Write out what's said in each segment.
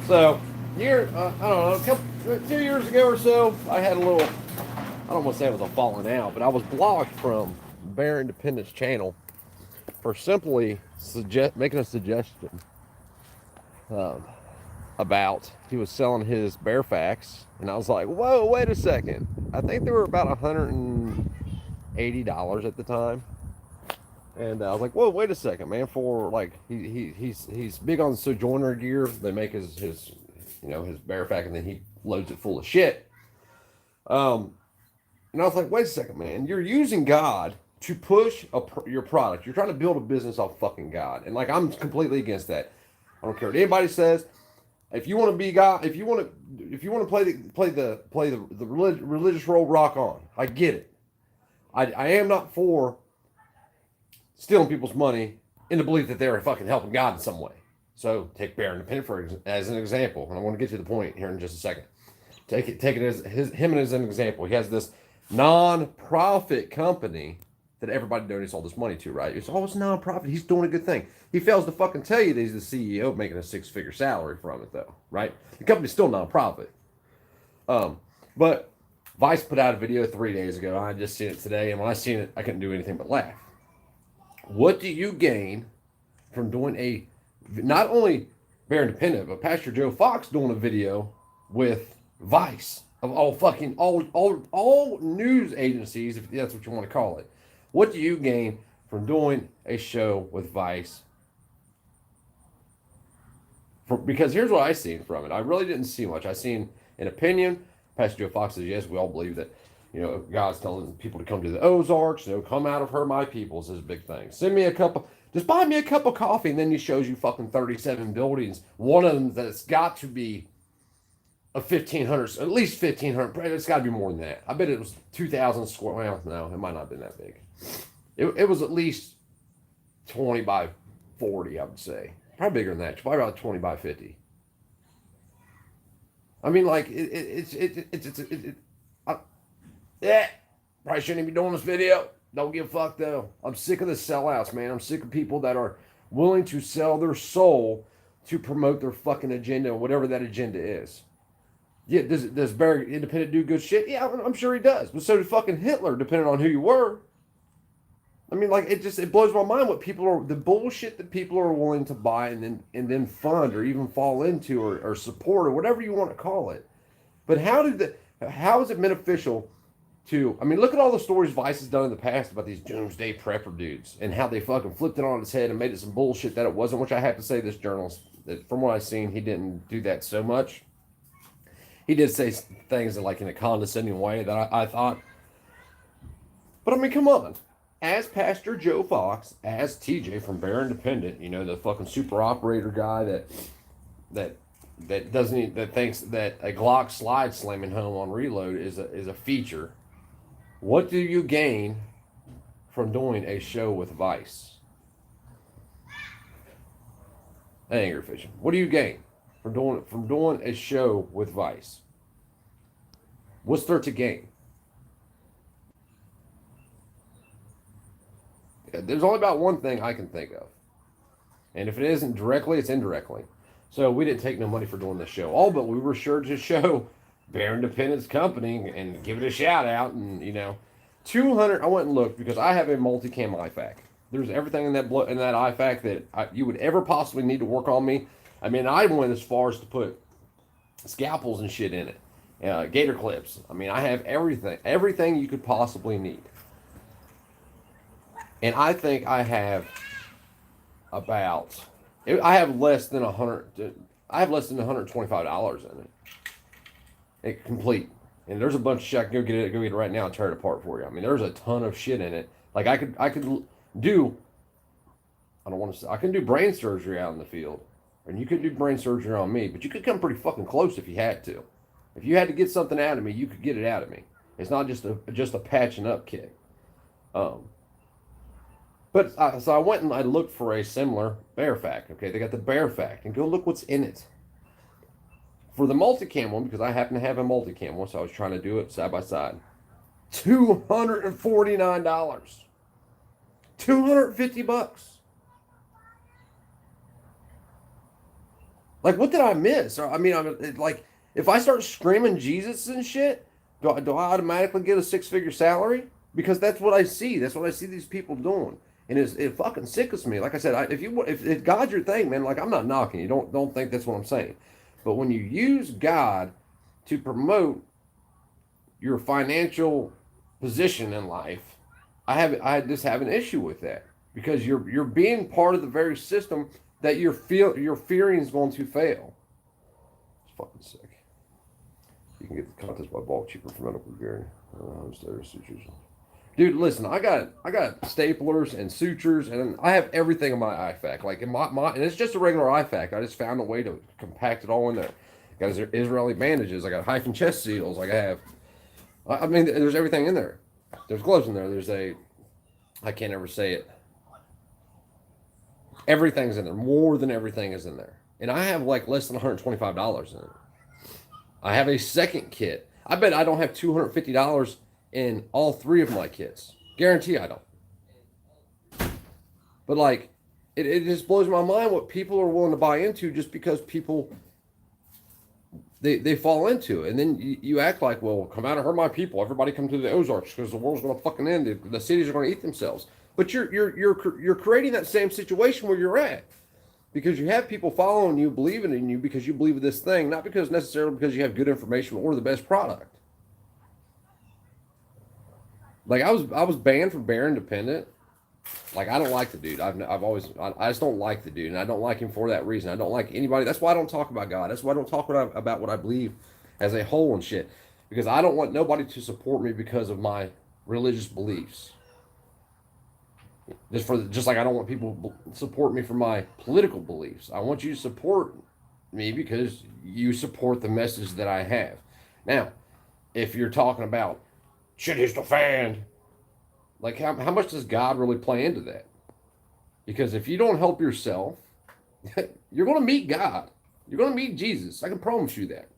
So, I don't know, 2 years ago or so, I had a little, I don't want to say it was a falling out, but I was blocked from Bear Independence channel for simply making a suggestion um, about he was selling his Bear Facts, and I was like, whoa, wait a second. I think they were about $180 at the time. And I was like, "Whoa, wait a second, man!" For like, he's big on Sojourner gear. They make his his bareback, and then he loads it full of shit. Um, and I was like, "Wait a second, man! You're using God to push your product. You're trying to build a business off fucking God." And like, I'm completely against that. I don't care what anybody says. If you want to be God, if you want to play the religious role, rock on. I get it. I am not for stealing people's money in the belief that they're fucking helping God in some way. So take Bear Independent as an example, and I want to get to the point here in just a second. Take it as him as an example. He has this non-profit company that everybody donates all this money to, right? It's always non-profit. He's doing a good thing. He fails to fucking tell you that he's the CEO making a six-figure salary from it, though, right? The company's still non-profit. But Vice put out a video 3 days ago. I just seen it today, and when I seen it, I couldn't do anything but laugh. What do you gain from doing not only Bear Independent, but Pastor Joe Fox doing a video with Vice of all news agencies, if that's what you want to call it? What do you gain from doing a show with Vice? Because here's what I seen from it. I really didn't see much. I seen an opinion. Pastor Joe Fox says, yes, we all believe that, God's telling people to come to the Ozarks, come out of her, my people is his big thing. Just buy me a cup of coffee, and then he shows you fucking 37 buildings. One of them that's got to be a 1,500, at least 1,500. It's got to be more than that. I bet it was 2,000 square. Well, no, it might not have been that big. It was at least 20 by 40, I would say. Probably bigger than that. Probably about 20 by 50. I mean, like, probably shouldn't even be doing this video. Don't give a fuck, though. I'm sick of the sellouts, man. I'm sick of people that are willing to sell their soul to promote their fucking agenda, whatever that agenda is. Yeah, does Bear Independent do good shit? Yeah, I'm sure he does. But so did fucking Hitler, depending on who you were. I mean, like, it blows my mind the bullshit that people are willing to buy and then fund or even fall into or support or whatever you want to call it. But how is it beneficial to, I mean, look at all the stories Vice has done in the past about these doomsday prepper dudes and how they fucking flipped it on its head and made it some bullshit that it wasn't, which I have to say this journalist, that from what I've seen, he didn't do that so much. He did say things like in a condescending way that I thought. But I mean, come on. As Pastor Joe Fox, as TJ from Bear Independent, the fucking super operator guy that thinks that a Glock slide slamming home on reload is a feature. What do you gain from doing a show with Vice? Angry fishing. What do you gain from doing a show with Vice? What's there to gain? There's only about one thing I can think of. And if it isn't directly, it's indirectly. So we didn't take no money for doing this show. But we were sure to show Bear Independence Company and give it a shout out. And, 200, I went and looked because I have a multicam IFAC. There's everything in that IFAC that you would ever possibly need to work on me. I mean, I went as far as to put scalpels and shit in it. Gator clips. I mean, I have everything you could possibly need. And I think I have less than $125 in it. It complete. And there's a bunch of shit. I can go get it right now and tear it apart for you. I mean, there's a ton of shit in it. Like I could do, I don't want to say, I can do brain surgery out in the field. And you could do brain surgery on me, but you could come pretty fucking close if you had to. If you had to get something out of me, you could get it out of me. It's not just a patching up kick. So I went and I looked for a similar Bear Fact. Okay, they got the Bear Fact, and go look what's in it. For the multicam one, because I happen to have a multicam one, so I was trying to do it side by side. $249. $250. Like, what did I miss? I mean, like, if I start screaming Jesus and shit, do I automatically get a six-figure salary? Because that's what I see. That's what I see these people doing, and it fucking sickens me. Like I said, if God's your thing, man, like I'm not knocking you. Don't think that's what I'm saying. But when you use God to promote your financial position in life, I just have an issue with that because you're being part of the very system that you're fearing is going to fail. It's fucking sick. You can get the contest by bulk cheaper from medical gear. Dude, listen, I got staplers and sutures, and I have everything in my IFAC. Like in my and it's just a regular IFAC. I just found a way to compact it all in there. Got Israeli bandages. I got hyphen chest seals. Like I have. I mean, there's everything in there. There's gloves in there. I can't ever say it. Everything's in there. More than everything is in there. And I have like less than $125 in it. I have a second kit. I bet I don't have $250 in all three of my kits. Guarantee I don't. But like, it just blows my mind what people are willing to buy into just because people they fall into it. And then you act like, well, come out and hurt my people. Everybody come to the Ozarks because the world's going to fucking end. The cities are going to eat themselves. But you're creating that same situation where you're at. Because you have people following you, believing in you because you believe in this thing, not because necessarily because you have good information or the best product. Like I was banned from Bear Independent. Like I don't like the dude. I just don't like the dude, and I don't like him for that reason. I don't like anybody. That's why I don't talk about God. That's why I don't talk about what I believe as a whole and shit. Because I don't want nobody to support me because of my religious beliefs. Just like I don't want people to support me for my political beliefs. I want you to support me because you support the message that I have. Now, if you're talking about shit hits the fan, like how much does God really play into that? Because if you don't help yourself, you're going to meet God. You're going to meet Jesus. I can promise you that.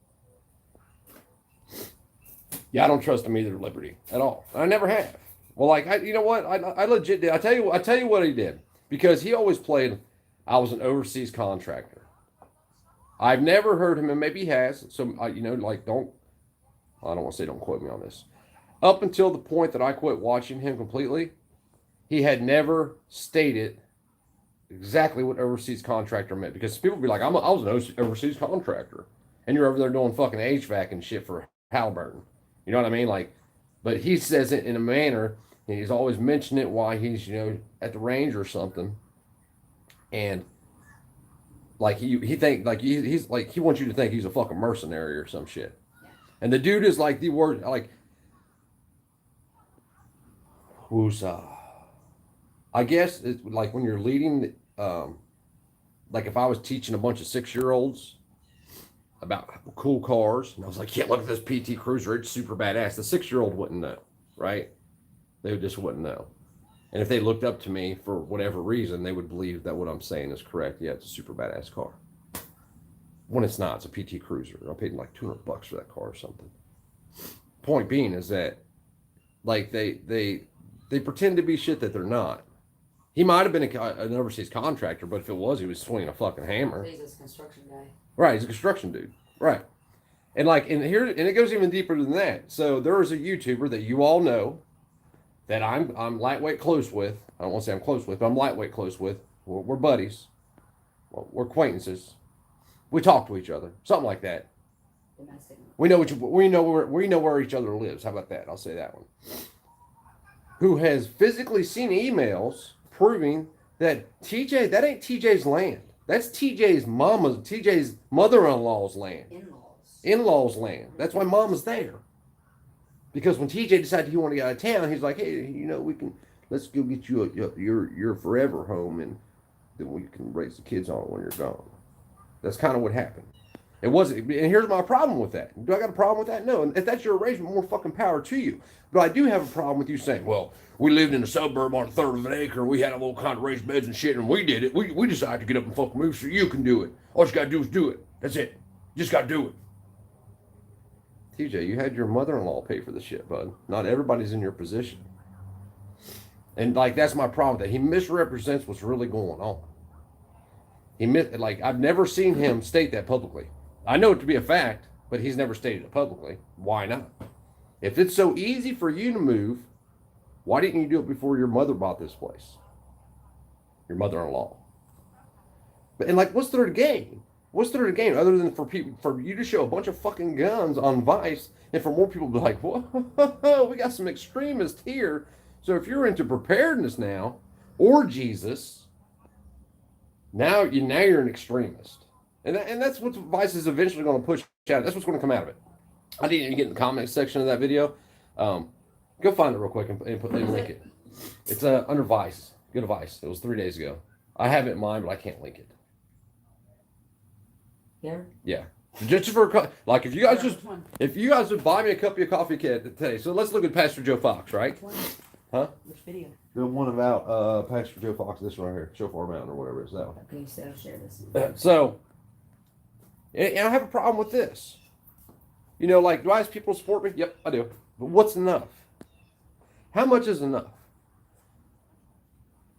Yeah, I don't trust him either, Liberty, at all. I never have. Well, like you know what? I legit did. I tell you what he did because he always played. I was an overseas contractor. I've never heard him, and maybe he has. So like don't. I don't want to say don't quote me on this. Up until the point that I quit watching him completely, he had never stated exactly what overseas contractor meant because people would be like, I was an overseas contractor, and you're over there doing fucking HVAC and shit for Halliburton. You know what I mean? Like, but he says it in a manner, and he's always mentioning it while he's at the range or something, and like he think like he's like he wants you to think he's a fucking mercenary or some shit, and the dude is like the word like Wusa. I guess it's like when you're leading, like if I was teaching a bunch of 6-year-olds about cool cars, and I was like, yeah, look at this PT Cruiser, it's super badass. The 6-year-old wouldn't know, right? They just wouldn't know. And if they looked up to me for whatever reason, they would believe that what I'm saying is correct. Yeah, it's a super badass car. When it's not, it's a PT Cruiser. I paid like $200 for that car or something. Point being is that, like, they pretend to be shit that they're not. He might have been an overseas contractor, but if it was, he was swinging a fucking hammer. He's a construction guy. Right, he's a construction dude. Right. And it goes even deeper than that. So there is a YouTuber that you all know that I'm lightweight close with. I don't want to say I'm close with, but I'm lightweight close with. We're buddies. We're acquaintances. We talk to each other. Something like that. We know where each other lives. How about that? I'll say that one. Who has physically seen emails proving that that ain't TJ's land. That's TJ's mother-in-law's land. In-laws land. That's why mama's there. Because when TJ decided he wanted to get out of town, he's like, hey, let's go get you your forever home, and then we can raise the kids on it when you're gone. That's kind of what happened. It wasn't, and here's my problem with that. Do I got a problem with that? No. And if that's your arrangement, more fucking power to you. But I do have a problem with you saying, well, we lived in a suburb on a third of an acre. We had a little kind of raised beds and shit, and we did it. We decided to get up and fucking move so you can do it. All you got to do is do it. That's it. You just got to do it. TJ, you had your mother-in-law pay for the shit, bud. Not everybody's in your position. And, like, that's my problem. That he misrepresents what's really going on. Like, I've never seen him state that publicly. I know it to be a fact, but he's never stated it publicly. Why not? If it's so easy for you to move, why didn't you do it before your mother bought this place? Your mother-in-law. And like, what's there to gain? What's there to gain other than for you to show a bunch of fucking guns on Vice and for more people to be like, whoa, we got some extremists here. So if you're into preparedness now or Jesus, now you're an extremist. And that's what Vice is eventually going to push out. That's what's going to come out of it. I didn't even get in the comments section of that video. Go find it real quick and link it. It's under Vice. Go to Vice. It was 3 days ago. I have it in mind, but I can't link it. Yeah. Yeah. Just for like, if you guys would buy me a cup of coffee today. So let's look at Pastor Joe Fox, right? Huh? Which video? The one about Pastor Joe Fox. This one right here, Shofar Mountain or whatever it's that one. Okay, so share this. So, and I have a problem with this. You know, like, do I ask people to support me? Yep, I do. But what's enough? How much is enough?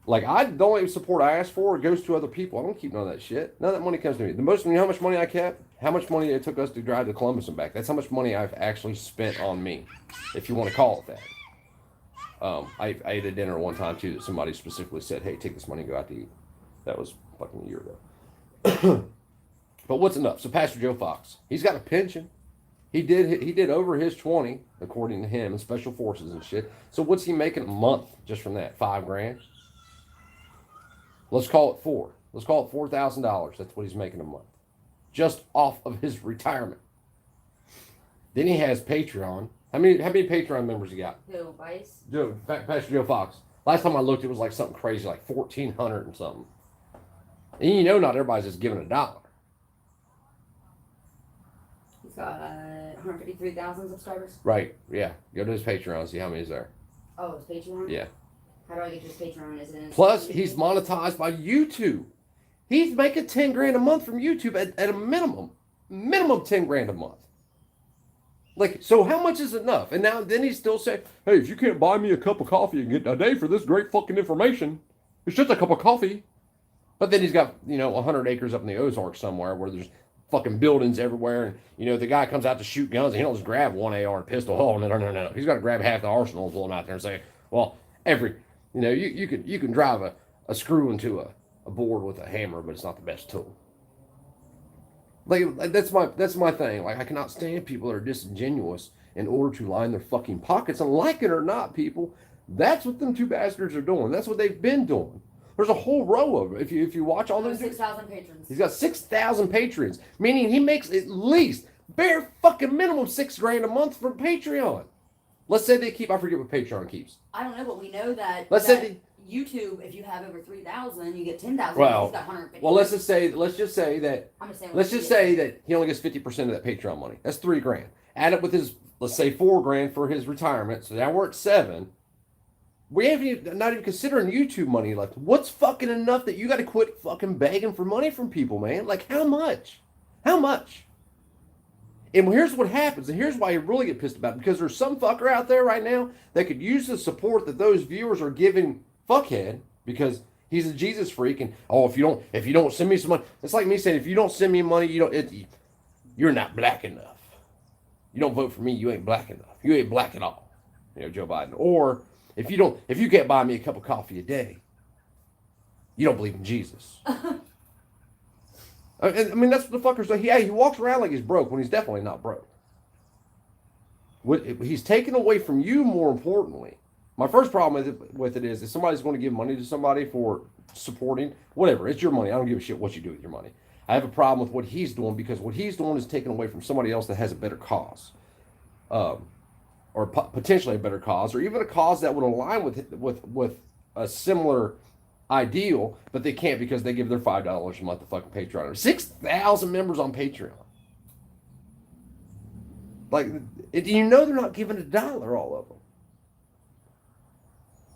Like, the only support I ask for goes to other people. I don't keep none of that shit. None of that money comes to me. You know how much money I kept? How much money it took us to drive to Columbus and back? That's how much money I've actually spent on me, if you want to call it that. I ate a dinner one time, too, that somebody specifically said, hey, take this money and go out to eat. That was fucking a year ago. But what's enough? So Pastor Joe Fox, he's got a pension. He did over his 20, according to him, in special forces and shit. So what's he making a month just from that? $5,000? Let's call it $4,000. Let's call it $4,000. That's what he's making a month, just off of his retirement. Then he has Patreon. How many Patreon members he got? Who, Vice? Pastor Joe Fox. Last time I looked, it was like something crazy, like 1,400 and something. And you know, not everybody's just giving $1. He's got 153,000 subscribers. Right. Yeah. Go to his Patreon. See how many's there. Oh, his Patreon. Yeah. How do I get to his Patreon? Is it in Plus, he's monetized by YouTube. He's making $10,000 a month from YouTube at a minimum $10,000 a month. Like, so how much is enough? And then he's still saying, hey, if you can't buy me a cup of coffee and get a day for this great fucking information, it's just a cup of coffee. But then he's got, 100 acres up in the Ozarks somewhere where there's fucking buildings everywhere. And, the guy comes out to shoot guns and he don't just grab one AR and pistol. Oh, no. He's got to grab half the arsenal and pull them out there and say, well, you can drive a screw into a board with a hammer, but it's not the best tool. Like that's my thing. Like, I cannot stand people that are disingenuous in order to line their fucking pockets. And like it or not, people, that's what them two bastards are doing. That's what they've been doing. There's a whole row of it. If you watch all those, 6,000 patrons. He's got 6,000 patrons, meaning he makes at least bare fucking minimum $6,000 a month from Patreon. Let's say they keep. I forget what Patreon keeps. I don't know, but we know that. Let's say YouTube, if you have over 3,000, you get 10,000. Well, he's got 150. Well, let's just say that. Let's just say that he only gets 50% of that Patreon money. That's $3,000. Add it with his, let's say, $4,000 for his retirement. So now we're at $7,000. We haven't not even considering YouTube money left. What's fucking enough that you got to quit fucking begging for money from people, man? Like, how much? How much? And here's what happens, and here's why you really get pissed about it, because there's some fucker out there right now that could use the support that those viewers are giving fuckhead because he's a Jesus freak, and if you don't send me some money, it's like me saying, if you don't send me money, you're not black enough. You don't vote for me, you ain't black enough. You ain't black at all. Joe Biden. Or if you can't buy me a cup of coffee a day, you don't believe in Jesus. I mean, that's what the fuckers do. He walks around like he's broke when he's definitely not broke. He's taken away from you, more importantly. My first problem with it is if somebody's going to give money to somebody for supporting, whatever, it's your money. I don't give a shit what you do with your money. I have a problem with what he's doing because what he's doing is taken away from somebody else that has a better cause. Or potentially a better cause, or even a cause that would align with a similar ideal, but they can't because they give their $5 a month to fucking Patreon. 6,000 members on Patreon. Like, they're not giving $1, all of them.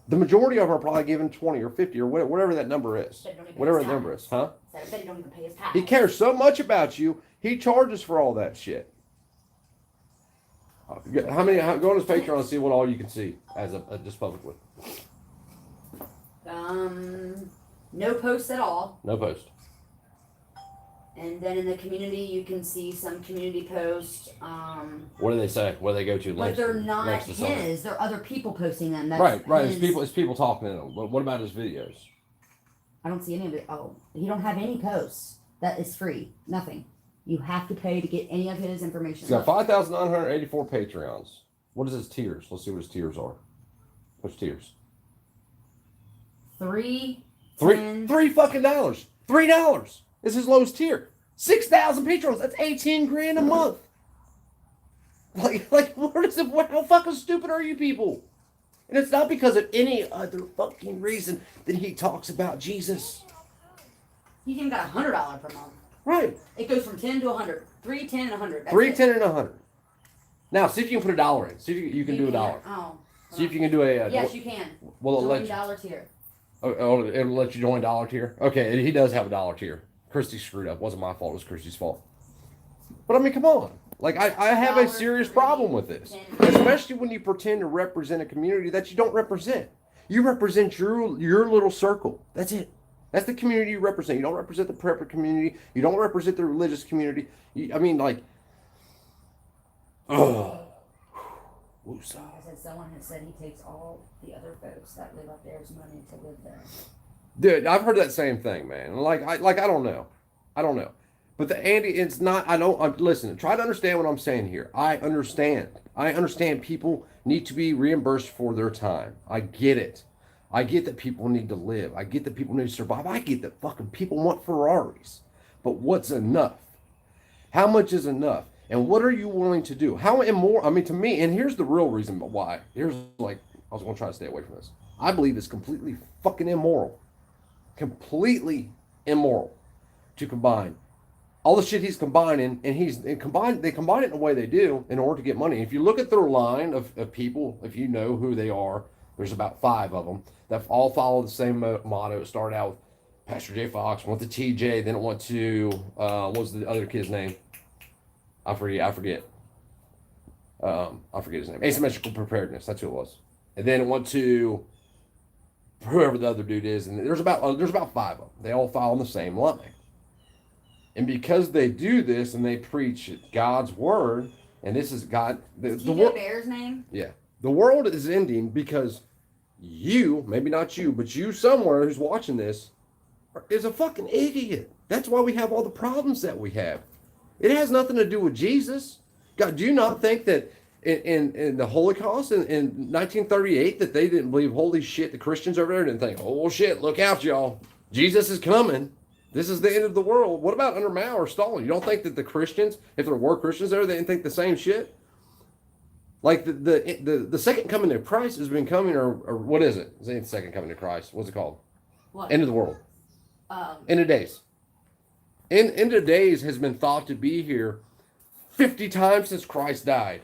The majority of them are probably giving 20 or 50 or whatever that number is. Whatever the number is, huh? I bet he don't even pay his tax. He cares so much about you, he charges for all that shit. Go on his Patreon and see what all you can see just publicly. No posts at all. No post. And then in the community, you can see some community posts. What do they say? What do they go to? But they're not links to something. his. They're other people posting them. That's Right. his. It's people talking to them. But what about his videos? I don't see any of it. Oh, he don't have any posts. That is free. Nothing. You have to pay to get any of his information. He's got 5,984 Patreons. What is his tiers? Let's see what his tiers are. What's tiers? $3 fucking dollars. $3 is his lowest tier. 6,000 Patreons. That's 18 grand a month. Like, where does it? How fucking stupid are you people? And it's not because of any other fucking reason that he talks about Jesus. He's even got $100 per month. Right. It goes from 10 to 100. 3, 10, and 100. 3, 10, and 100. Now, see if you can put $1 in. See if you can do $1. Oh. See if you can do a. Yes, you can. Well, join $1 tier. Oh, it'll let you join $1 tier. Okay, he does have $1 tier. Christy screwed up. It wasn't my fault. It was Christy's fault. But I mean, come on. Like, I have a serious problem with this, especially when you pretend to represent a community that you don't represent. You represent your little circle. That's it. That's the community you represent. You don't represent the prepper community. You don't represent the religious community. I mean, like, oh. Like I said, someone has said he takes all the other folks that live up there's money to live there. Dude, I've heard that same thing, man. I don't know. But Andy, it's not, listen, try to understand what I'm saying here. I understand people need to be reimbursed for their time. I get it. I get that people need to live. I get that people need to survive. I get that fucking people want Ferraris. But what's enough? How much is enough? And what are you willing to do? How immoral, I mean, to me, and here's the real reason why. Here's I was going to try to stay away from this. I believe it's completely fucking immoral. Completely immoral to combine all the shit he's combining, and they combine it in the way they do in order to get money. If you look at their line of people, if you know who they are, there's about 5 of them that all follow the same motto. It started out with Pastor J. Fox, went to TJ, then it went to, what was the other kid's name? I forget his name. Asymmetrical Preparedness, that's who it was. And then it went to whoever the other dude is, and there's about 5 of them. They all follow the same line. And because they do this and they preach God's word, and this is God, the Bear's name? Yeah. The world is ending because you, maybe not you, but you somewhere who's watching this is a fucking idiot. That's why we have all the problems that we have. It has nothing to do with Jesus. God, do you not think that in the Holocaust in 1938 that they didn't believe, holy shit, the Christians over there didn't think, oh shit, look out y'all, Jesus is coming. This is the end of the world. What about under Mao or Stalin? You don't think that the Christians, if there were Christians there, they didn't think the same shit? Like the second coming of Christ has been coming, or what is it? It's the second coming of Christ. What's it called? What? End of the world. End of days. End of days has been thought to be here 50 times since Christ died.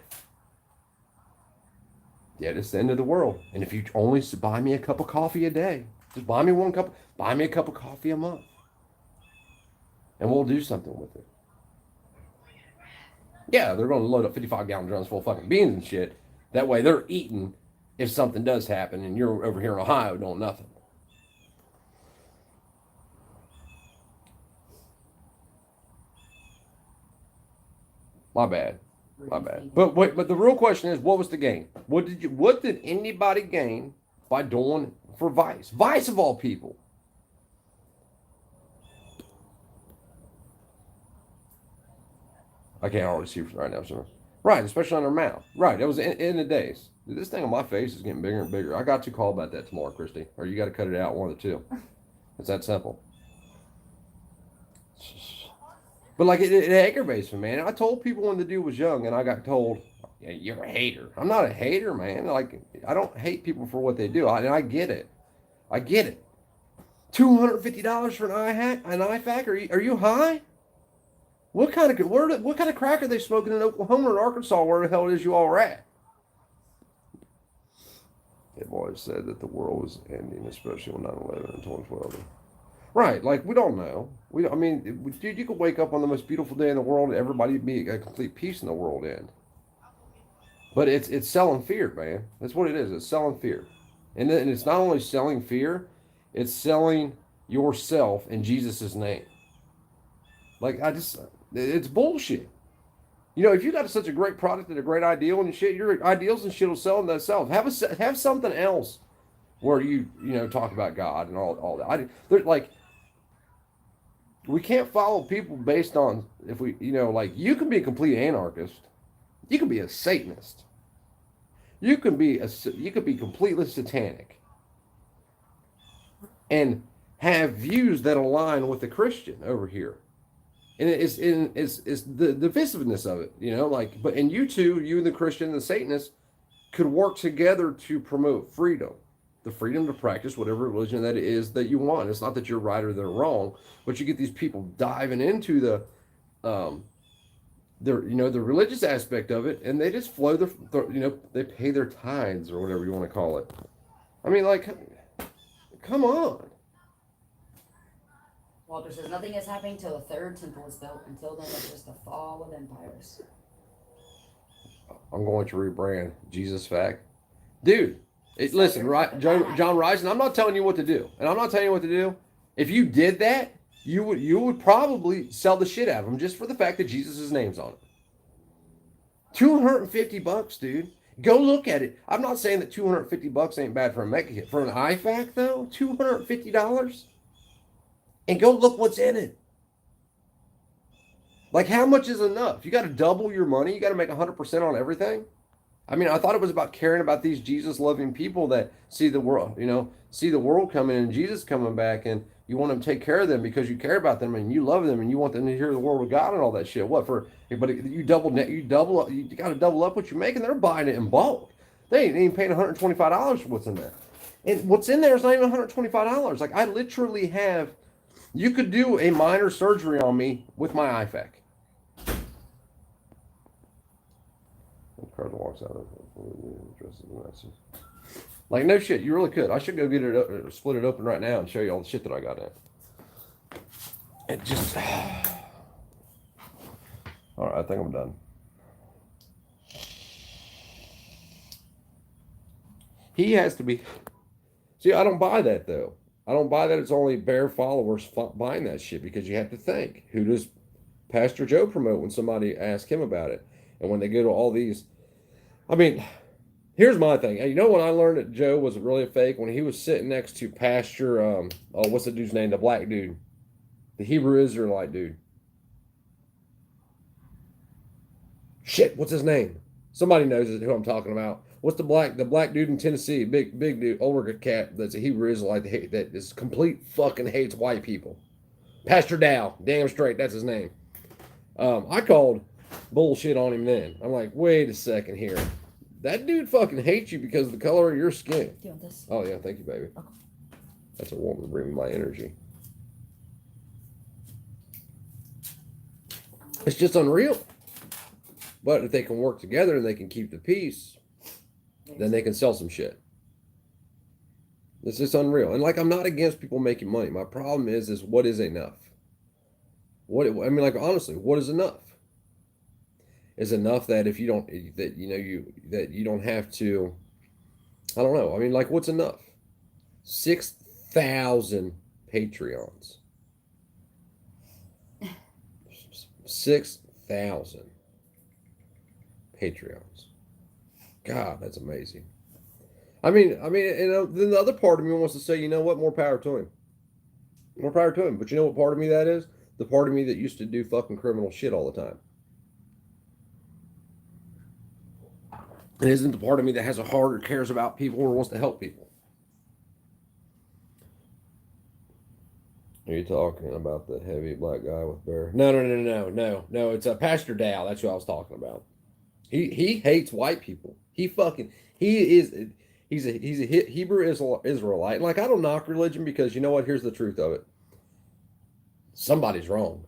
Yet it's the end of the world. And if you only buy me a cup of coffee a day, just buy me a cup of coffee a month. And we'll do something with it. Yeah, they're going to load up 55-gallon drums full of fucking beans and shit. That way they're eating if something does happen and you're over here in Ohio doing nothing. My bad. But the real question is, what was the gain? What did anybody gain by doing for Vice? Vice of all people. I can't hardly see right now, sir. Right, especially on their mouth. Right, that was in the days. Dude, this thing on my face is getting bigger and bigger. I got to call about that tomorrow, Christy. Or you got to cut it out, one of the two. It's that simple. But like, it aggravates me, man. I told people when the dude was young, and I got told, yeah, you're a hater. I'm not a hater, man. Like, I don't hate people for what they do. And I get it. I get it. $250 for an IFAC? Are you high? What kind of crack are they smoking in Oklahoma or Arkansas, where the hell it is you all are at? They've always said that the world was ending, especially on 9/11 and 2012. Right, like, we don't know. Dude, you could wake up on the most beautiful day in the world and everybody be a complete peace in the world end. But it's selling fear, man. That's what it is. It's selling fear. And it's not only selling fear, it's selling yourself in Jesus' name. Like it's bullshit. You know, if you got such a great product and a great ideal and shit, your ideals and shit will sell themselves. Have something else where you know talk about God and all that. They're like we can't follow people based on if we you know like you can be a complete anarchist, you can be a Satanist, you could be completely satanic, and have views that align with the Christian over here. And it's the divisiveness of it, you know, like but and you two, you and the Christian and the Satanist could work together to promote freedom. The freedom to practice whatever religion that is that you want. It's not that you're right or they're wrong, but you get these people diving into um the religious aspect of it, and they just flow you know they pay their tithes or whatever you want to call it. I mean, like, come on. Walter says nothing is happening till the third temple is built. Until then, it's just the fall of empires. I'm going to rebrand Jesus Fact, dude. Listen, right, John Rising. I'm not telling you what to do, and I'm not telling you what to do. If you did that, you would probably sell the shit out of them just for the fact that Jesus' name's on it. $250, dude. Go look at it. I'm not saying that $250 ain't bad for a mega hit. For an IFAC though, $250, and go look what's in it. Like, how much is enough? You got to double your money. You got to make 100% on everything. I mean, I thought it was about caring about these Jesus-loving people that see the world, you know, see the world coming and Jesus coming back, and you want to take care of them because you care about them and you love them and you want them to hear the word of God and all that shit. What for? But you double up. You got to double up what you're making. They're buying it in bulk. They ain't even paying $125 for what's in there, and what's in there is not even $125. Like, I literally have. You could do a minor surgery on me with my IFAC. Card walks out of it. Like, no shit, you really could. I should go get it, split it open right now and show you all the shit that I got in. It just. All right, I think I'm done. He has to be. See, I don't buy that though. I don't buy that it's only bare followers buying that shit, because you have to think, who does Pastor Joe promote when somebody asks him about it? And when they go to all these, I mean, here's my thing. You know when I learned that Joe was really a fake? When he was sitting next to Pastor, what's the dude's name? The black dude. The Hebrew Israelite dude. Shit, what's his name? Somebody knows who I'm talking about. What's the black dude in Tennessee? Big dude, older cat that's a Hebrew Israelite that is complete fucking hates white people. Pastor Dow, damn straight, that's his name. I called bullshit on him then. I'm like, wait a second here. That dude fucking hates you because of the color of your skin. Do you want this? Oh yeah, thank you, baby. Okay. That's a woman bringing my energy. It's just unreal. But if they can work together and they can keep the peace, then they can sell some shit. It's just unreal. And like, I'm not against people making money. My problem is what is enough? Like, honestly, what is enough? Is enough that if you don't, that you don't have to, I don't know. I mean, like, what's enough? 6,000 Patreons. 6,000 Patreons. God, that's amazing. I mean, then the other part of me wants to say, you know what? More power to him. More power to him. But you know what part of me that is? The part of me that used to do fucking criminal shit all the time. It isn't the part of me that has a heart or cares about people or wants to help people. Are you talking about the heavy black guy with bear? No. It's Pastor Dow. That's who I was talking about. He hates white people. He's a Hebrew Israelite. And like, I don't knock religion, because you know what? Here's the truth of it. Somebody's wrong.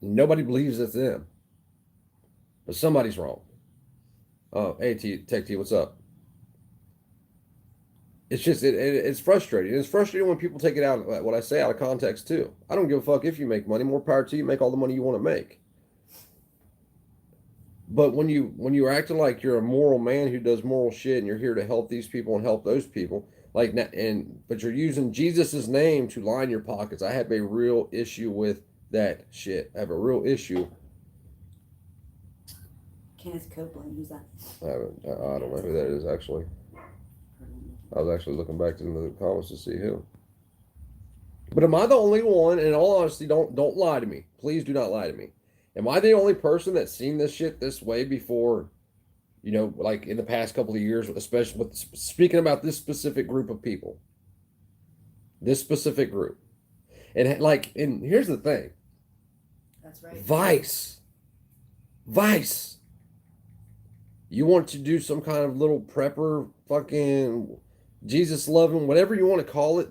Nobody believes it's them, but somebody's wrong. Oh, hey, Tech T, what's up? It's just, it's frustrating. It's frustrating when people take it out, what I say, out of context too. I don't give a fuck if you make money. More power to you. Make all the money you want to make. But when you're acting like you're a moral man who does moral shit, and you're here to help these people and help those people, but you're using Jesus's name to line your pockets. I have a real issue with that shit have a real issue. Kenneth Copeland, who's that? I don't know who that is actually. I was actually looking back in the comments to see who. But am I the only one? And in all honesty, don't lie to me. Please do not lie to me. Am I the only person that's seen this shit this way before? You know, like in the past couple of years, especially with speaking about this specific group of people, this specific group, and here's the thing. That's right. Vice. You want to do some kind of little prepper, fucking Jesus loving, whatever you want to call it.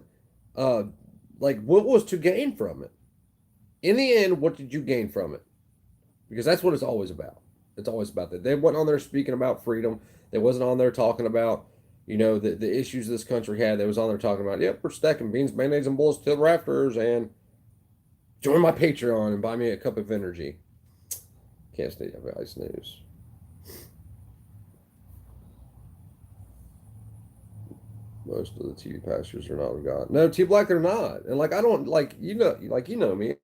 Like what was to gain from it? In the end, what did you gain from it? Because that's what it's always about. It's always about that. They wasn't on there speaking about freedom. They wasn't on there talking about, you know, the issues this country had. They was on there talking about, yep, we're stacking beans, mayonnaise, and bullets to the rafters, and join my Patreon and buy me a cup of energy. Can't stay up ice news. Most of the TV pastors are not of God. No, T Black, they're not. And like I don't you know me.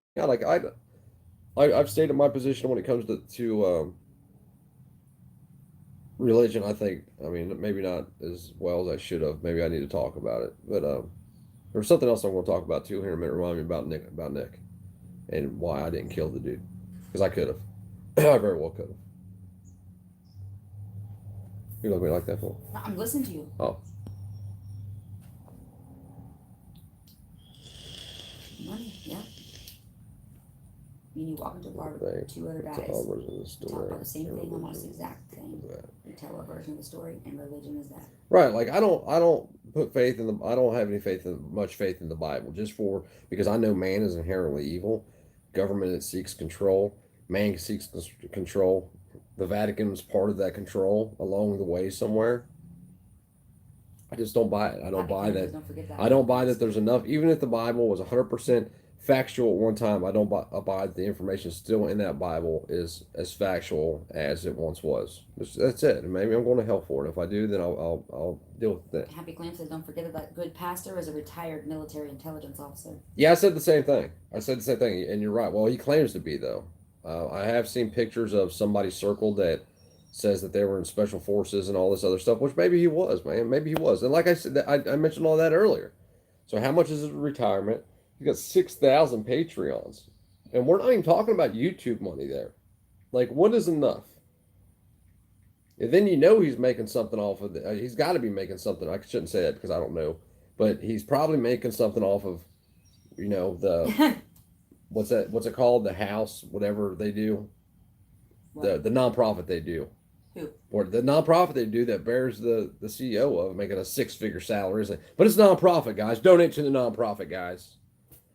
I've stated my position when it comes to religion. I mean, maybe not as well as I should have. Maybe I need to talk about it. But there's something else I'm going to talk about too here in a minute. Remind me about Nick and why I didn't kill the dude, because I could have. I very well could have. You look at me like that for? I'm listening to you. Oh. Money, yeah. I mean, you walk into a bar with two other guys. Talk about the same thing, almost the exact thing. You tell a version of the story, and religion is that. Right, like I don't put faith in I don't have any much faith in the Bible, because I know man is inherently evil. Government seeks control. Man seeks control. The Vatican is part of that control along the way somewhere. I just don't buy it. I don't buy that. I don't buy that there's enough. Even if the Bible was 100% factual at one time, I don't buy that the information still in that Bible is as factual as it once was. That's it. And maybe I'm going to hell for it. If I do, then I'll deal with that. Happy Clam says, don't forget that good pastor is a retired military intelligence officer. Yeah, I said the same thing. And you're right. Well, he claims to be, though. I have seen pictures of somebody circled that says that they were in special forces and all this other stuff, which maybe he was, man. Maybe he was. And like I said, I mentioned all that earlier. So how much is his retirement? He's got 6,000 Patreons. And we're not even talking about YouTube money there. Like, what is enough? And then you know he's making something off of it. He's got to be making something. I shouldn't say that because I don't know. But he's probably making something off of, you know, the... What's it called? The house, whatever they do. What? The nonprofit they do. Who? Or the nonprofit they do that bears the CEO of making a 6-figure salary. But it's nonprofit, guys. Donate to the nonprofit, guys.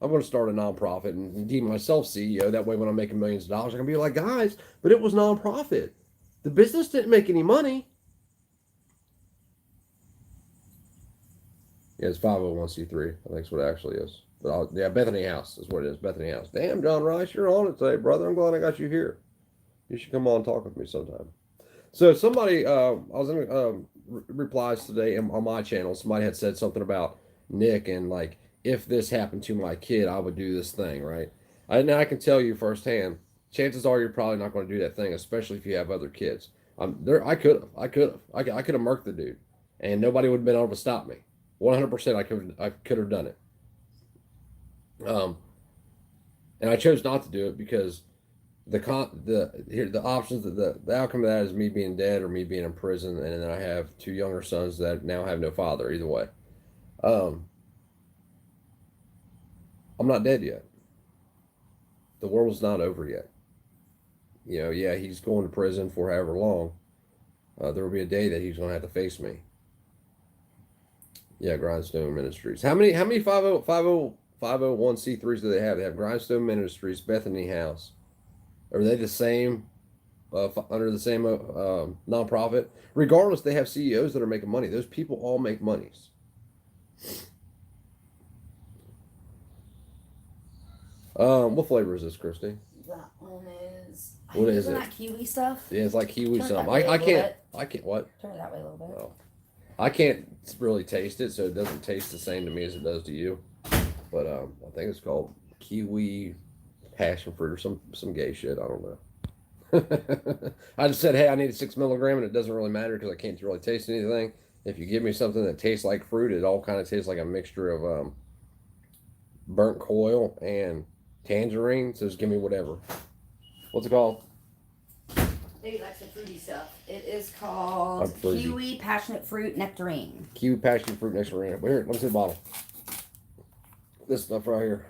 I'm going to start a nonprofit and deem myself CEO. That way when I'm making millions of dollars, I can be like, guys, but it was nonprofit. The business didn't make any money. Yeah, it's 501c3. I think that's what it actually is. But yeah, Bethany House is what it is. Bethany House. Damn, John Rice, you're on it today, brother. I'm glad I got you here. You should come on and talk with me sometime. So somebody, I was in replies today on my channel. Somebody had said something about Nick and like, if this happened to my kid, I would do this thing, right? Now I can tell you firsthand, chances are you're probably not going to do that thing, especially if you have other kids. I could have murked the dude, and nobody would have been able to stop me. 100%, I could have done it. And I chose not to do it because the options, the outcome of that is me being dead or me being in prison, and then I have 2 younger sons that now have no father. Either way, I'm not dead yet. The world's not over yet. You know, yeah, he's going to prison for however long. There will be a day that he's going to have to face me. Yeah, Grindstone Ministries. How many 501c3s do they have? They have Grindstone Ministries, Bethany House. Are they the same, under the same nonprofit? Regardless, they have CEOs that are making money. Those people all make monies. What flavor is this, Christy? That one is... What is it? Isn't that kiwi stuff? Yeah, it's like kiwi something. I can't, what? Turn it that way a little bit. Oh. I can't really taste it, so it doesn't taste the same to me as it does to you. But I think it's called kiwi passion fruit or some gay shit. I don't know. I just said, hey, I need a 6 milligram, and it doesn't really matter because I can't really taste anything. If you give me something that tastes like fruit, it all kind of tastes like a mixture of burnt coil and tangerine. So just give me whatever. What's it called? They like the fruity stuff. It is called Kiwi Passionate Fruit Nectarine. Kiwi Passionate Fruit Nectarine. Here, let me see the bottle. This stuff right here.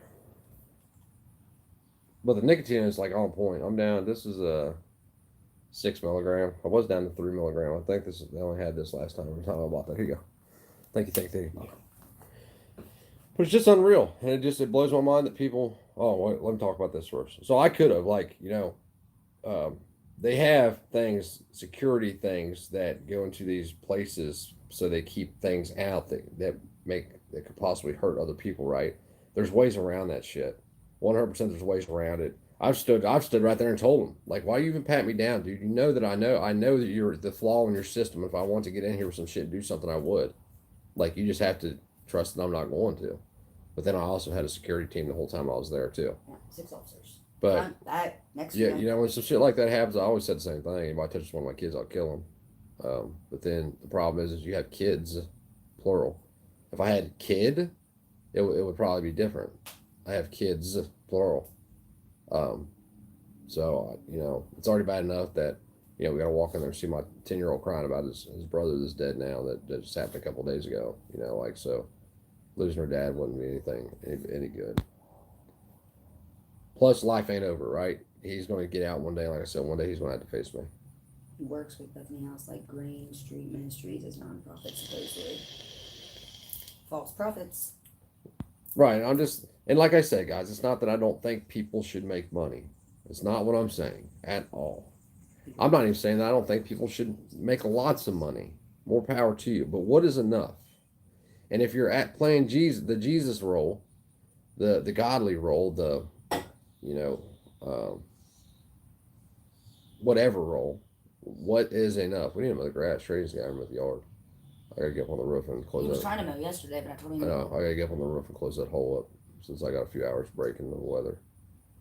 But the nicotine is like on point. I'm down. This is a 6 milligram. I was down to 3 milligram. I think they only had this last time. Every time I bought that. Here you go. Thank you. But it's just unreal, and it blows my mind that people. Oh, wait, let me talk about this first. So I could have, they have things, security things that go into these places, so they keep things out that could possibly hurt other people. Right? There's ways around that shit. 100%. There's ways around it. I've stood right there and told them, like, why you even pat me down, dude? You know that I know that you're the flaw in your system. If I want to get in here with some shit and do something, I would. Like, you just have to trust that I'm not going to. But then I also had a security team the whole time I was there too. Yeah, 6 officers. But next yeah, you know, when some shit like that happens, I always said the same thing. Anybody touches one of my kids, I'll kill them. But then the problem is you have kids, plural. If I had kid, it would probably be different. I have kids, plural. So, you know, it's already bad enough that, you know, we got to walk in there and see my 10-year-old crying about his brother that's dead now that just happened a couple of days ago. You know, like, so losing her dad wouldn't be anything any good. Plus, life ain't over, right? He's going to get out one day. Like I said, one day he's going to have to face me. He works with Bethany House, like Green Street Ministries as nonprofit, supposedly. False prophets. Right. And like I said, guys, it's not that I don't think people should make money. It's not what I'm saying at all. I'm not even saying that I don't think people should make lots of money. More power to you. But what is enough? And if you're playing the Jesus role, the godly role, the, you know, whatever role, what is enough? We need to mow the grass. Tracy's got him at the yard. I gotta get up on the roof and close that. He was trying to mow yesterday, but I told him. I know. I gotta get up on the roof and close that hole up since I got a few hours break in the weather.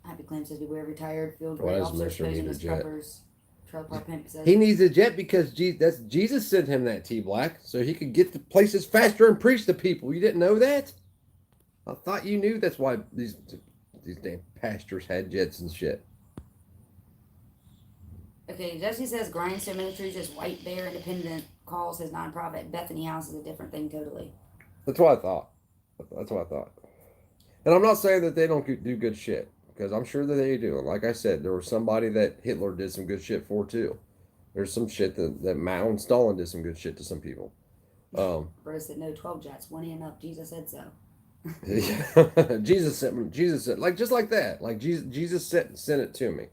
Happy Clem says beware retired field Well, officers posing as preppers. Trailer Park Pimp says he needs a jet because Jesus sent him that T-Black so he could get to places faster and preach to people. You didn't know that? I thought you knew that's why these damn pastors had jets and shit. Okay, Jesse says Grindstone Ministries is White Bear Independent, calls his nonprofit. Bethany House is a different thing totally. That's what I thought. And I'm not saying that they don't do good shit, because I'm sure that they do. And like I said, there was somebody that Hitler did some good shit for too. There's some shit that Mao and Stalin did some good shit to some people. Brother said no 12 jets, one ain't enough. Jesus said so. Jesus said, like, just like that. Like Jesus sent it to me.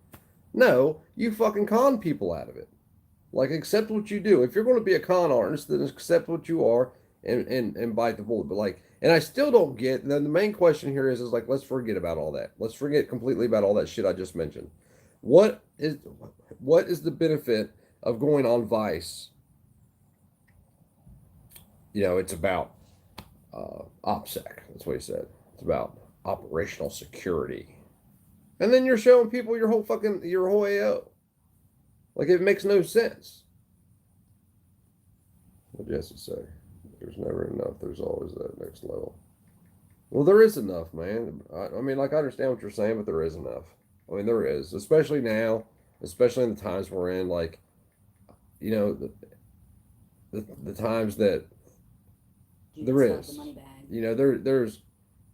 No, you fucking con people out of it. Like, accept what you do. If you're going to be a con artist, then accept what you are and bite the bullet. But like, and I still don't get. Then the main question here is like, let's forget about all that. Let's forget completely about all that shit I just mentioned. What is the benefit of going on Vice? You know, it's about OPSEC. That's what he said. It's about operational security. And then you're showing people your whole AO. Like, it makes no sense. What did Jesse say? There's never enough. There's always that next level. Well, there is enough, man. I mean, like, I understand what you're saying, but there is enough. I mean, there is. Especially now. Especially in the times we're in. Like, you know, the times that there is. The money bag. You know, there's...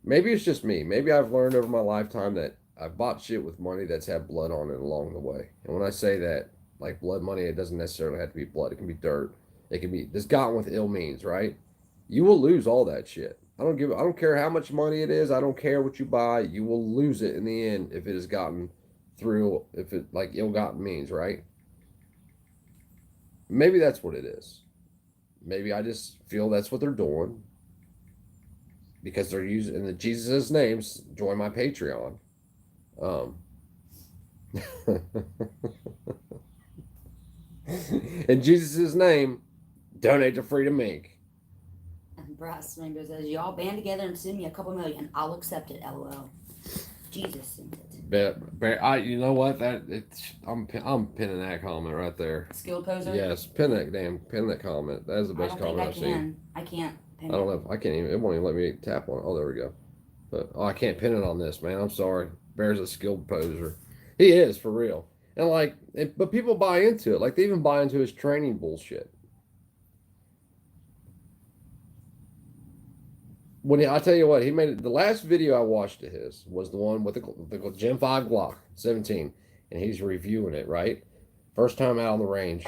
Maybe it's just me. Maybe I've learned over my lifetime that I've bought shit with money that's had blood on it along the way. And when I say that, like, blood money, it doesn't necessarily have to be blood. It can be dirt. It can be just gotten with ill means, right? You will lose all that shit. I don't care how much money it is. I don't care what you buy. You will lose it in the end if it is gotten through, if it, like, ill-gotten means, right? Maybe that's what it is. Maybe I just feel that's what they're doing. Because they're using, in the Jesus' names, join my Patreon. In Jesus' name, donate to Freedom Inc. And Brass Rainbow says, y'all band together and send me a couple million. I'll accept it, LOL. Jesus sent it. You know what? I'm pinning that comment right there. Skilled poser. Yes, pin that comment. That is the best comment I've seen. I can't. I don't know if I can't even. It won't even let me tap on it. Oh, there we go. But I can't pin it on this, man. I'm sorry. Bear's a skilled poser. He is for real. And like, but people buy into it. Like they even buy into his training bullshit. I tell you what, he made it. The last video I watched of his was the one with the Gen 5 Glock 17, and he's reviewing it. Right, first time out on the range,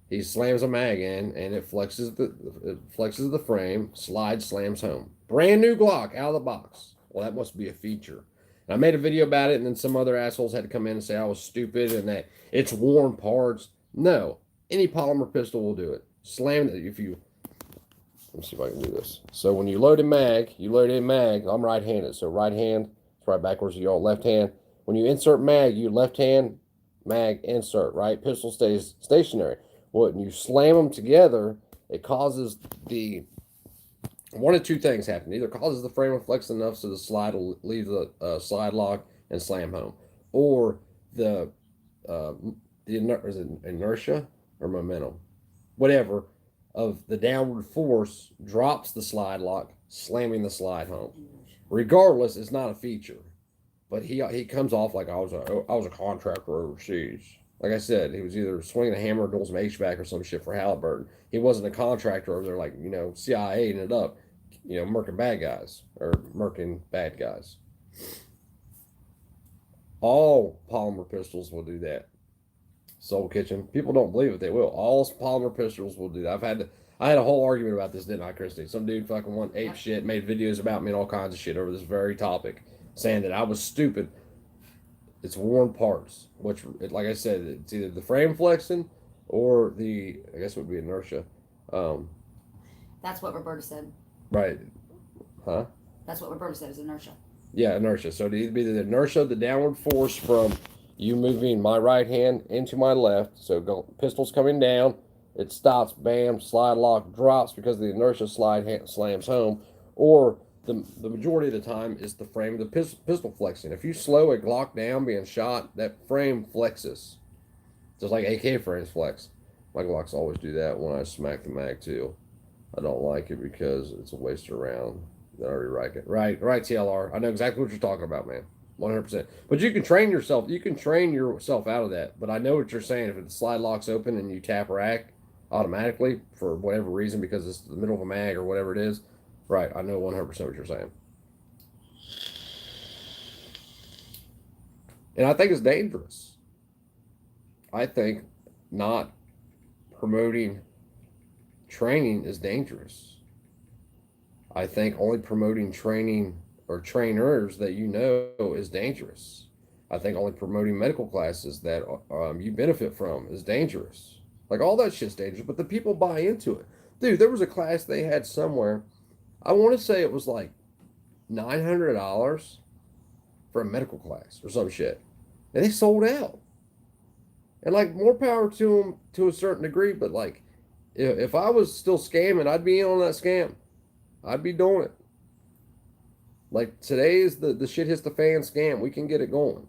he slams a mag in, and it flexes the frame, slams home. Brand new Glock out of the box. Well, that must be a feature. And I made a video about it, and then some other assholes had to come in and say I was stupid and that it's worn parts. No, any polymer pistol will do it. Slam it if you. Let me see if I can do this. So when you load in mag, I'm right-handed. So right hand, it's right backwards to y'all. Left hand. When you insert mag, you left hand, mag, insert, right? Pistol stays stationary. When you slam them together, it causes one of two things happen. Either causes the frame to flex enough so the slide will leave the slide lock and slam home. Or the is it inertia or momentum? Whatever. Of the downward force drops the slide lock, slamming the slide home. Regardless, it's not a feature, but he comes off like I was a contractor overseas. Like I said, he was either swinging a hammer or doing some HVAC or some shit for Halliburton. He wasn't a contractor over there like CIA it up, murking bad guys or murking bad guys. All polymer pistols will do that. Soul Kitchen. People don't believe it. They will. All polymer pistols will do that. I had a whole argument about this, didn't I, Christy? Some dude fucking went ape shit, made videos about me and all kinds of shit over this very topic, saying that I was stupid. It's worn parts, which, like I said, it's either the frame flexing or I guess it would be inertia. That's what Roberta said. Right. Huh? That's what Roberta said is inertia. Yeah, inertia. So it'd either be the inertia, the downward force from you moving my right hand into my left, so pistol's coming down, it stops, bam, slide lock drops because the inertia slams home, or the majority of the time is the frame of the pistol flexing. If you slow a Glock down being shot, that frame flexes, just like AK frames flex. My Glocks always do that when I smack the mag too. I don't like it because it's a waste of round. I already like it. Right, TLR. I know exactly what you're talking about, man. 100%. But you can train yourself. You can train yourself out of that. But I know what you're saying. If the slide lock's open and you tap rack automatically for whatever reason because it's the middle of a mag or whatever it is, right? I know 100% what you're saying. And I think it's dangerous. I think not promoting training is dangerous. I think only promoting training or trainers that is dangerous. I think only promoting medical classes that you benefit from is dangerous. Like all that shit's dangerous, but the people buy into it. Dude, there was a class they had somewhere. I want to say it was like $900 for a medical class or some shit. And they sold out. And like more power to them to a certain degree, but like if I was still scamming, I'd be in on that scam. I'd be doing it. Like today is the shit hits the fan scam. We can get it going.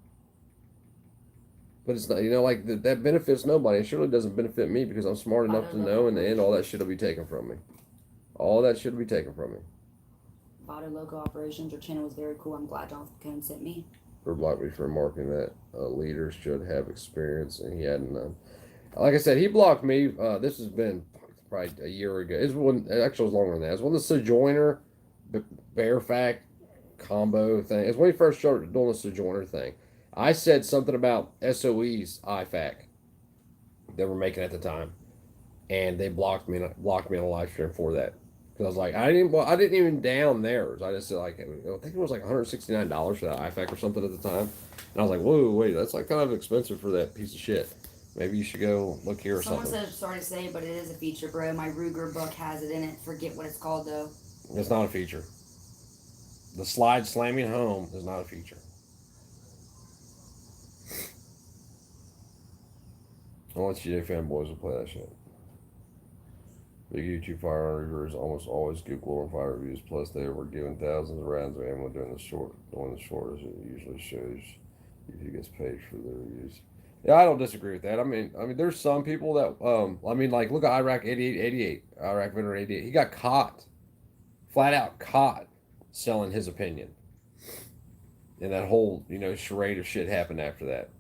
But it's not, like that benefits nobody. It surely doesn't benefit me because I'm smart enough to know in the end all that shit will be taken from me. All that shit will be taken from me. Vado Loco Operations, your channel was very cool. I'm glad Jonathan Cohen sent me. For blocked me for remarking that leaders should have experience and he hadn't none. Like I said, he blocked me. This has been probably a year ago. Actually it was longer than that. It's when the Sojourner Bear Fact combo thing. It's when he first started doing the Sojourner thing. I said something about SOE's IFAC they were making at the time, and they blocked me on a live stream for that because I was like, I didn't even down theirs. I just said like, I think it was like $169 for that IFAC or something at the time, and I was like, whoa, wait, that's like kind of expensive for that piece of shit. Maybe you should go look here or something. Someone said, sorry to say, but it is a feature, bro. My Ruger book has it in it. Forget what it's called though. It's not a feature. The slide slamming home is not a feature. I want GJ fanboys to play that shit. Big YouTube firearm reviewers almost always give glowing fire reviews. Plus, they were given thousands of rounds of ammo during the short, as it usually shows He gets paid for the reviews. Yeah, I don't disagree with that. There's some people that, like, look at Iraq 88, Iraq Veteran 88. He got caught, flat out caught, selling his opinion. And that whole, charade of shit happened after that.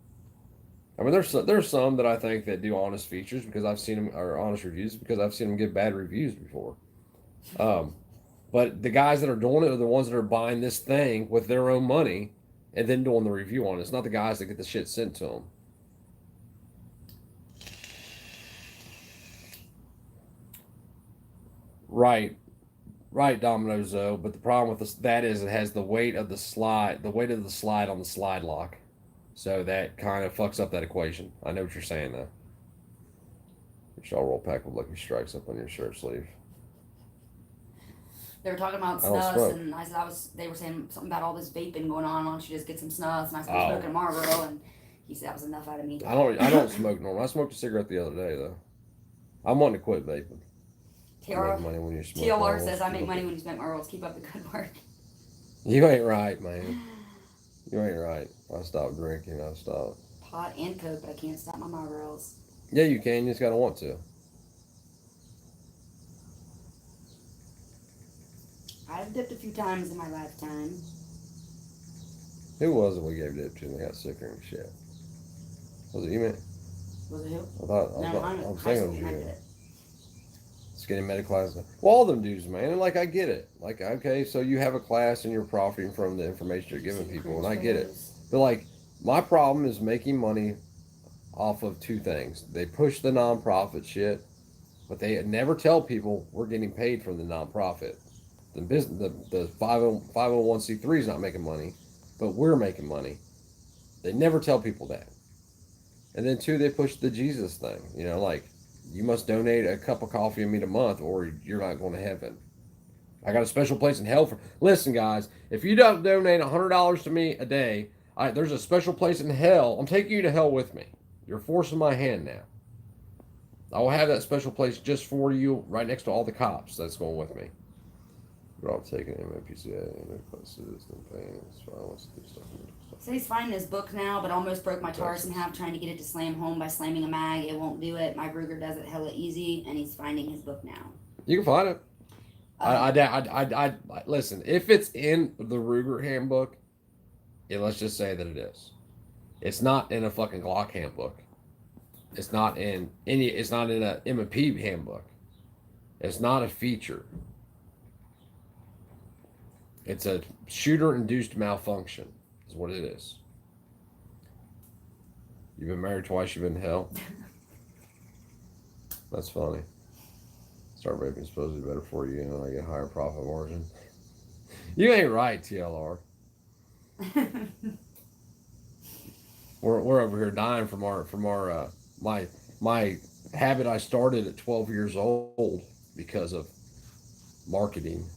There's some that I think that do honest features because I've seen them, or honest reviews because I've seen them give bad reviews before. Um, but the guys that are doing it are the ones that are buying this thing with their own money and then doing the review on it. It's not the guys that get the shit sent to them. Right, right, Domino's though. But the problem with that is it has the weight of the slide on the slide lock, so that kind of fucks up that equation. I know what you're saying though. You shall roll pack with Lucky Strikes up on your shirt sleeve. They were talking about snuffs, and I said they were saying something about all this vaping going on. Why don't you just get some snuffs? And I said, I'm smoking a Marlboro, and he said that was enough out of me. I don't smoke normal. I smoked a cigarette the other day though. I'm wanting to quit vaping. TLR says I make money when you smoke Marlboros. Keep up the good work. You ain't right, man. You ain't right. I stopped drinking. I stopped. Pot and coke, but I can't stop my Marlboros. Yeah, you can. You just gotta want to. I've dipped a few times in my lifetime. Who was it we gave dip to and they got sicker and shit? Was it you, man? Was it who? I'm thinking it was you. It's getting medicalized. Well, all them dudes, man. And like, I get it. Like, okay, so you have a class and you're profiting from the information you're giving people, and I get it. But like, my problem is making money off of two things. They push the nonprofit shit, but they never tell people we're getting paid from the nonprofit. The 501c3 is not making money, but we're making money. They never tell people that. And then two, they push the Jesus thing. Like, you must donate a cup of coffee a meat a month or you're not going to heaven. I got a special place in hell for... Listen, guys, if you don't donate $100 to me a day, there's a special place in hell. I'm taking you to hell with me. You're forcing my hand now. I will have that special place just for you right next to all the cops that's going with me. We're all taking MAPCA and classes and things. Violence, stuff. So he's finding his book now, but almost broke my Taurus in half trying to get it to slam home by slamming a mag. It won't do it. My Ruger does it hella easy, and he's finding his book now. You can find it. I listen. If it's in the Ruger handbook, let's just say that it is. It's not in a fucking Glock handbook. It's not in any. It's not in a M&P handbook. It's not a feature. It's a shooter-induced malfunction, is what it is. You've been married twice, you've been in hell. That's funny. Start vaping is supposed to be better for you, I get higher profit margin. You ain't right, TLR. We're over here dying from my habit I started at 12 years old because of marketing.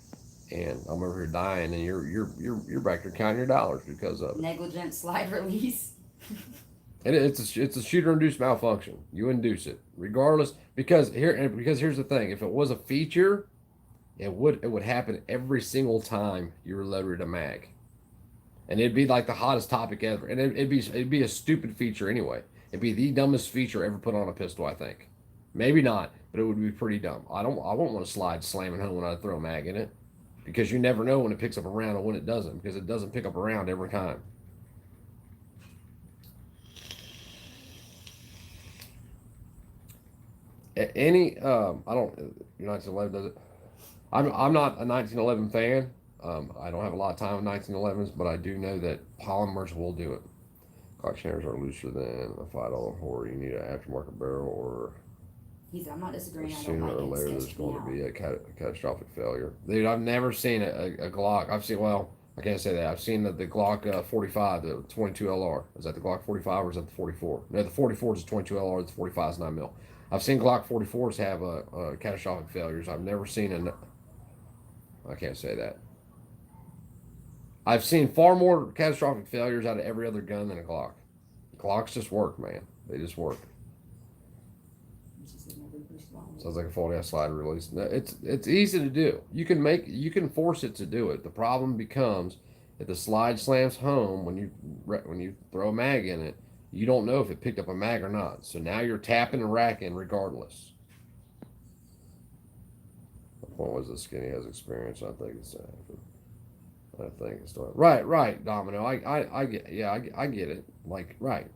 And I'm over here dying, and you're back there counting your dollars because of negligent slide release. And it's a shooter-induced malfunction. You induce it, regardless, because here's the thing: if it was a feature, it would happen every single time you reloaded a mag, and it'd be like the hottest topic ever. And it'd be a stupid feature anyway. It'd be the dumbest feature ever put on a pistol, I think. Maybe not, but it would be pretty dumb. I won't want to slide slamming home when I throw a mag in it. Because you never know when it picks up a round and when it doesn't, because it doesn't pick up a round every time. Any, I don't, 1911 does it. I'm not a 1911 fan. I don't have a lot of time with 1911s, but I do know that polymers will do it. Clock chambers are looser than a $5 whore. You need an aftermarket barrel or... I'm not disagreeing. Sooner or later, there's going to be a catastrophic failure. Dude, I've never seen a Glock. I can't say that. I've seen the Glock 45, the 22 LR. Is that the Glock 45 or is that the 44? No, the 44 is a 22 LR. The 45 is 9mm. I've seen Glock 44s have catastrophic failures. I've never seen I can't say that. I've seen far more catastrophic failures out of every other gun than a Glock. Glocks just work, man. They just work. Sounds like a faulty ass slide release. No, it's easy to do. You can force it to do it. The problem becomes If the slide slams home when you throw a mag in it, you don't know if it picked up a mag or not. So now you're tapping and racking regardless. The point was the skinny has experience. I think it's right, Domino. I get, yeah, I get it. Like, right,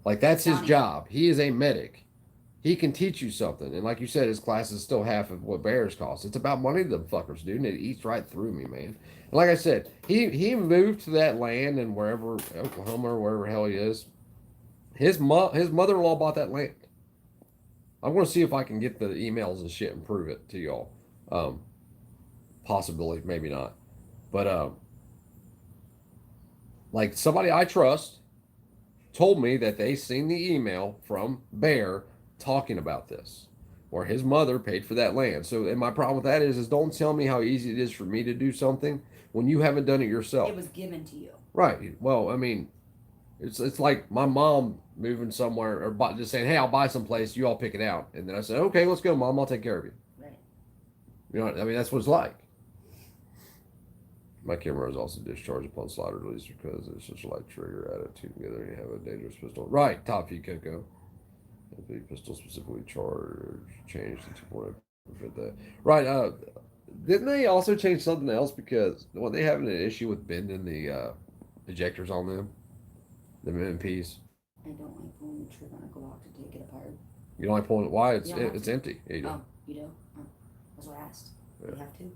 like that's his job. He is a medic. He can teach you something, and like you said, his class is still half of what bears cost. It's about money to them fuckers, dude, and it eats right through me, man. And like I said, he moved to that land and wherever Oklahoma or wherever the hell he is. His mother-in-law bought that land. I'm going to see if I can get the emails and shit and prove it to y'all. Possibly, maybe not, but like somebody I trust told me that they seen the email from Bear talking about this, where his mother paid for that land. So, and my problem with that is don't tell me how easy it is for me to do something when you haven't done it yourself. It was given to you. Right. Well, I mean, it's like my mom moving somewhere or just saying, "Hey, I'll buy some place. You all pick it out," and then I said, "Okay, let's go, Mom. I'll take care of you." Right. You know, I mean, that's what it's like. My camera is also discharged upon slide release because it's just a light trigger added two together and you have a dangerous pistol. Right, top feed Coco. The pistol specifically charged, changed to 2.0 to prevent that. Right, didn't they also change something else because when they having an issue with bending the ejectors on them, the MMPs? I don't like pulling the trigger on a Glock to take it apart. You don't like pulling it? Why? It's it's empty. Yeah, you do. You do? Oh, that's what I asked. Yeah. You have to.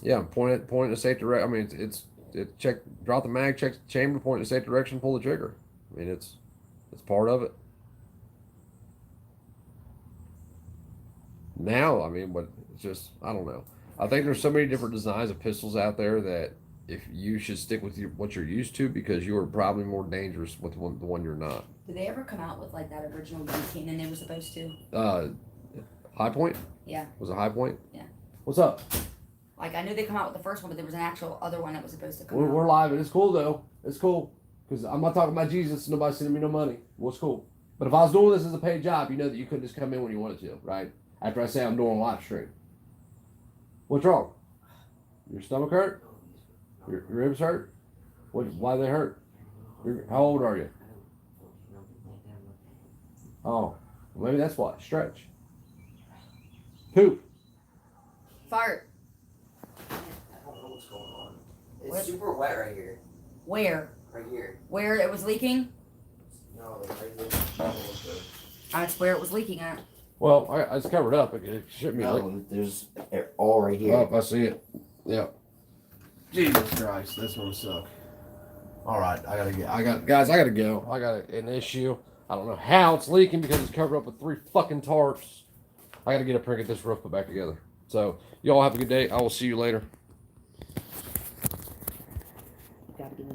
Yeah, point it in a safe direction. I mean, it's check, drop the mag, check the chamber, point in a safe direction, pull the trigger. I mean, it's part of it. Now, I mean, but it's just I don't know. I think there's so many different designs of pistols out there that if you should stick with what you're used to because you are probably more dangerous with the one you're not. Did they ever come out with like that original cannon they were supposed to? High Point? Yeah. Was it High Point? Yeah. What's up? Like, I knew they come out with the first one, but there was an actual other one that was supposed to come out. We're live, and it's cool, though. It's cool. Because I'm not talking about Jesus. Nobody's sending me no money. Well, it's cool. But if I was doing this as a paid job, you know that you couldn't just come in when you wanted to, right? After I say I'm doing a live stream. What's wrong? Your stomach hurt? Your ribs hurt? Why they hurt? How old are you? Oh, well, maybe that's why. Stretch. Poop. Fart. It's super wet right here. Where? Right here. Where it was leaking? No, right there. That's where it was leaking at. Well, it's covered up. It shouldn't be. No, there's all right here. Oh, I see it. Yeah. Jesus Christ, this one suck. All right, I gotta go. I got an issue. I don't know how it's leaking because it's covered up with 3 fucking tarps. I gotta get up here and get this roof put back together. So, y'all have a good day. I will see you later. Gotta get